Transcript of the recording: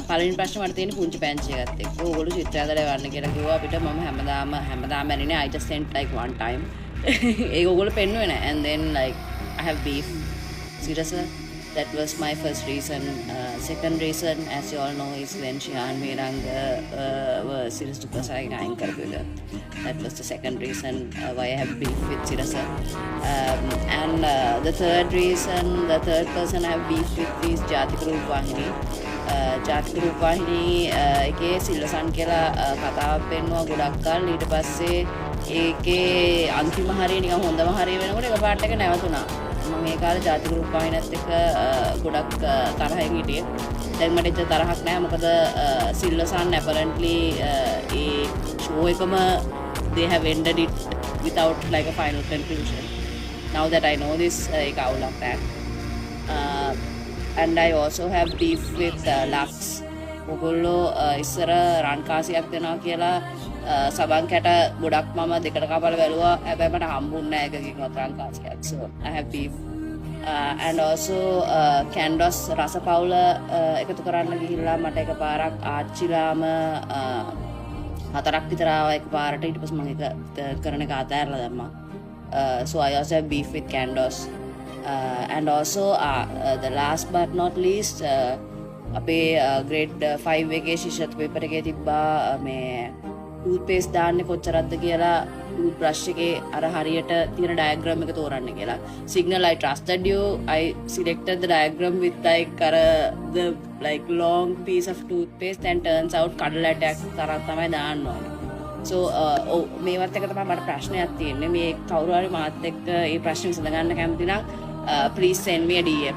පළවෙනි ප්‍රශ්නේ මට තියෙන පුංචි පෑන්චි එකත් එක්ක ඕගොල්ලෝ චිත්‍රය හදලා එවන්න කියලා කිව්වා අපිට. මම හැමදාම ඇරිනේ I just sent like one time. ඒක ඕගොල්ලෝ පෙන්නුවේ නැහැ. And then like I have beef. Seriously, that was my first reason. Second reason, as you all know, is when Shihan Miranga were Sirasa Tuppasai dying karbuga. That was the second reason why I have beef with Sirasa. And the third reason, the third person I have beef with is Jathika Rupawahini. Jathika Rupawahini එකේ සිල්වසන් කියලා කතාවක් පෙන්නුවා ගොඩක් කල්. ඊට පස්සේ ඒකේ අන්තිම හරිය නිකන් හොඳම හරිය වෙනකොට එකපාරට එක නැවතුණා. මම ඒ කාලේ ජාතික රූපවාහිනියත් එක්ක ගොඩක් තරහින් හිටියේ. දැන් මට එච්චර තරහක් නැහැ මොකද සිල්වසන් apparently ඒ show එකම they have ended it without like a final conclusion. Now that I know this ඒක අවුලක් නැහැ. And I also have beef with Lux. ඔගොල්ලෝ ඉස්සර රන් කාසියක් දෙනවා කියලා සබන් කැට ගොඩක් මම දෙකට කපලා බැලුවා. හැබැයි මට හම්බුන්නේ නැහැ එකකින්වත් රන් කාසියක්. So I have beef. And also Candos රසපවුල එකතු කරන්න ගිහිල්ලා මට එකපාරක් ආච්චිලාම හතරක් විතර ආවා එකපාරට. ඊට පස්සේ මම ඒක කරන එක අතහැරලා දැම්මා. So I also have beef with Candos. And also the last but not least අපේ grade 5 එකේ ශිෂ්‍යත්ව පේපර් එකේ තිබ්බා මේ toothpaste දාන්නේ කොච්චරක්ද කියලා tooth brush එකේ අර හරියට තියෙන diagram එක තෝරන්න කියලා. Signal I trusted you. I selected the diagram with like the like long piece of toothpaste and turns out කඩලා ඇටයක් තරම් තමයි දාන්න ඕනේ. So මේවත් එක තමයි මට ප්‍රශ්නයක් තියෙන්නේ. මේ කවුරු හරි මාත් එක්ක මේ ප්‍රශ්න විසඳ ගන්න කැමති නම් please send me a DM.